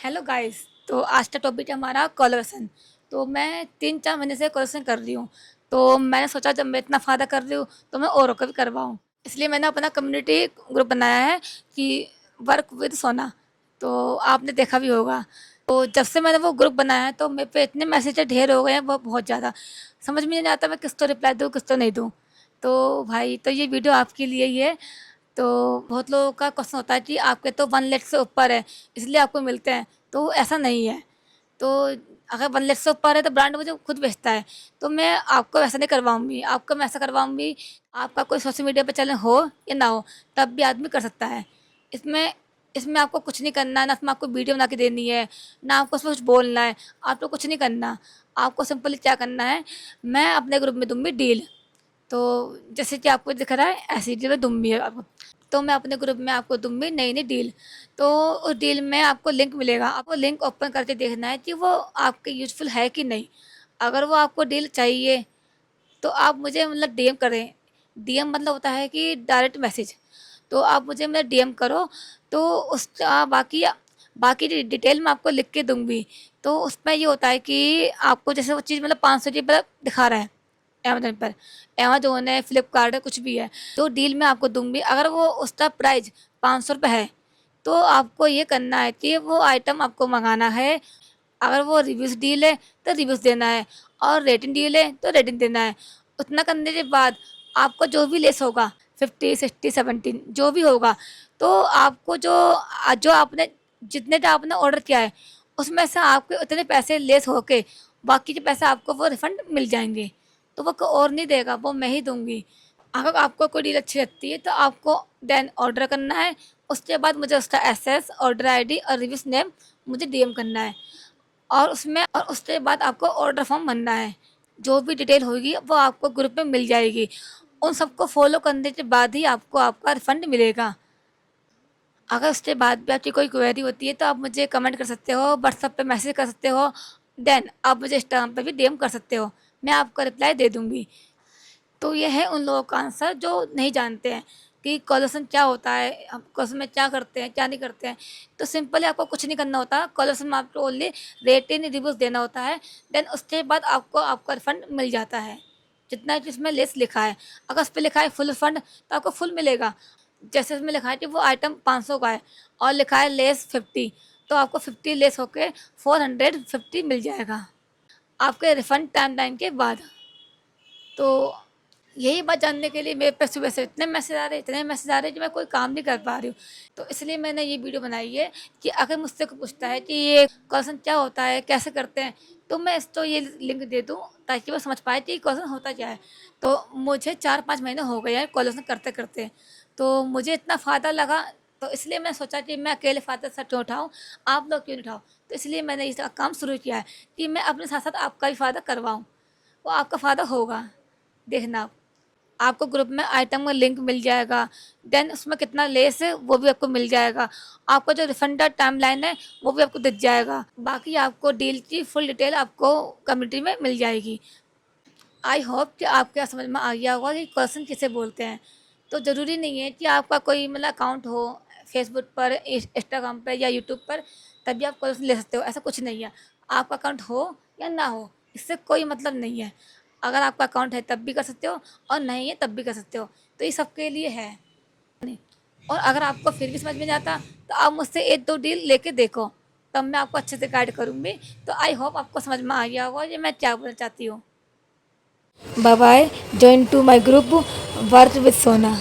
Hello guys. तो आज का टॉपिक है हमारा कोलैबोरेशन। तो मैं 3-4 महीने से कोलैबोरेशन कर रही हूँ। तो मैंने सोचा जब मैं इतना फ़ायदा कर रही हूँ तो मैं औरों को भी करवाऊँ। इसलिए मैंने अपना कम्युनिटी ग्रुप बनाया है कि वर्क विद सोना। तो आपने देखा भी होगा। तो जब से मैंने वो ग्रुप बनाया है तो मेरे पे इतने मैसेज ढेर हो गए हैं, वो बहुत ज़्यादा समझ में नहीं आता मैं किस तो रिप्लाई दूँ किस तो नहीं दूँ। तो भाई तो ये वीडियो आपके लिए ही है। तो बहुत लोगों का क्वेश्चन होता है कि आपके तो 1 लाख से ऊपर है इसलिए आपको मिलते हैं। तो ऐसा नहीं है। तो अगर 1 लाख से ऊपर है तो ब्रांड मुझे खुद बेचता है। तो मैं आपको वैसा नहीं करवाऊँगी, आपको मैं ऐसा करवाऊँगी। आपका कोई सोशल मीडिया पे चैनल हो या ना हो तब भी आदमी कर सकता है। इसमें इसमें आपको कुछ नहीं करना है, ना इसमें आपको वीडियो बना के देनी है, ना आपको उसमें कुछ बोलना है, आपको कुछ नहीं करना। आपको सिंपली क्या करना है, मैं अपने ग्रुप में दूँगी डील। तो जैसे कि आपको दिख रहा है ऐसी डील दूँगी आपको। तो मैं अपने ग्रुप में आपको दूँगी नई-नई डील। तो उस डील में आपको लिंक मिलेगा, आपको लिंक ओपन करके देखना है कि वो आपके यूज़फुल है कि नहीं। अगर वो आपको डील चाहिए तो आप मुझे मतलब डीएम करें। डीएम मतलब होता है कि डायरेक्ट मैसेज। तो आप मुझे मतलब डीएम करो। तो बाकी बाकी डिटेल मैं आपको लिख के दूँगी। तो उसमें ये होता है कि आपको जैसे वो चीज़ मतलब 500 जी मतलब दिखा रहा है अमेज़न पर। अमेज़न है, फ्लिपकार्ट है, कुछ भी है। तो डील मैं आपको दूँगी, अगर वो उसका प्राइस ₹500 है, तो आपको ये करना है कि वो आइटम आपको मँगाना है। अगर वो रिव्यूज़ डील है, तो रिव्यूज़ देना है और रेटिंग डील है, तो रेटिंग देना है। उतना करने के बाद आपको जो भी लेस होगा 50, 60, 17 जो भी होगा, तो आपको जो आपने जितने का आपने ऑर्डर किया है, उसमें से आपके उतने पैसे लेस होके बाकी के पैसे आपको वो रिफ़ंड मिल जाएँगे। तो वो कोई और नहीं देगा, वो मैं ही दूँगी। अगर आपको कोई डील अच्छी लगती है तो आपको देन ऑर्डर करना है। उसके बाद मुझे उसका एसेस, ऑर्डर आईडी और रिव्यूज़ नेम मुझे डीएम करना है। और उसके बाद आपको ऑर्डर फॉर्म भरना है। जो भी डिटेल होगी वो आपको ग्रुप में मिल जाएगी। उन सबको फॉलो करने के बाद ही आपको आपका रिफंड मिलेगा। अगर उसके बाद भी आपकी कोई क्वेरी होती है तो आप मुझे कमेंट कर सकते हो, व्हाट्सएप पे मैसेज कर सकते हो, देन आप मुझे इंस्टाग्राम पे भी डीएम कर सकते हो। मैं आपको रिप्लाई दे दूँगी। तो ये है उन लोगों का आंसर जो नहीं जानते हैं कि कोलेशन क्या होता है, हम कोलेशन में क्या करते हैं, क्या नहीं करते हैं। तो सिंपली आपको कुछ नहीं करना होता, कोलेशन में आपको ओनली रेटिंग रिव्यूज़ देना होता है। देन उसके बाद आपको आपका रिफंड मिल जाता है, जितना जिसमें लेस लिखा है। अगर उस पे लिखा है फुल रिफंड तो आपको फुल मिलेगा। जैसे उसमें लिखा है कि वो आइटम 500 का है और लिखा है लेस 50, तो आपको 50 लेस होके 450 मिल जाएगा आपके रिफंड टाइम के बाद। तो यही बात जानने के लिए मेरे पे सुबह से इतने मैसेज आ रहे हैं कि मैं कोई काम नहीं कर पा रही हूँ। तो इसलिए मैंने ये वीडियो बनाई है कि अगर मुझसे कोई पूछता है कि ये क्वेश्चन क्या होता है, कैसे करते हैं, तो मैं इसको ये लिंक दे दूँ ताकि वो समझ पाए कि क्वेश्चन होता क्या है। तो मुझे 4-5 महीने हो गए हैं क्वेश्चन करते-करते। तो मुझे इतना फ़ायदा लगा, तो इसलिए मैं सोचा कि मैं अकेले फ़ायदा से क्यों उठाऊँ, आप लोग क्यों नहीं उठाओ? तो इसलिए मैंने इसका काम शुरू किया है कि मैं अपने साथ-साथ आपका भी फ़ायदा करवाऊँ। वो आपका फ़ायदा होगा, देखना आप। आपको ग्रुप में आइटम का लिंक मिल जाएगा, देन उसमें कितना लेस है वो भी आपको मिल जाएगा। आपका जो रिफंड का टाइमलाइन है वो भी आपको दिख जाएगा। बाकी आपको डील की फुल डिटेल आपको कम्युनिटी में मिल जाएगी। आई होप कि आपको यहाँ समझ में आ गया होगा कि क्वेश्चन किसे बोलते हैं। तो ज़रूरी नहीं है कि आपका कोई मतलब अकाउंट हो फेसबुक पर, इंस्टाग्राम पर या यूट्यूब पर तभी आप क्वेश्चन ले सकते हो, ऐसा कुछ नहीं है। आपका अकाउंट हो या ना हो, इससे कोई मतलब नहीं है। अगर आपका अकाउंट है तब भी कर सकते हो और नहीं है तब भी कर सकते हो। तो ये सबके लिए है। और अगर आपको फिर भी समझ में नहीं आता तो आप मुझसे 1-2 डील लेके देखो, तब मैं आपको अच्छे से गाइड करूँगी। तो आई होप आपको समझ में आ गया होगा ये मैं क्या बोलना चाहती हूँ। Bye bye. Join to my group work with सोना।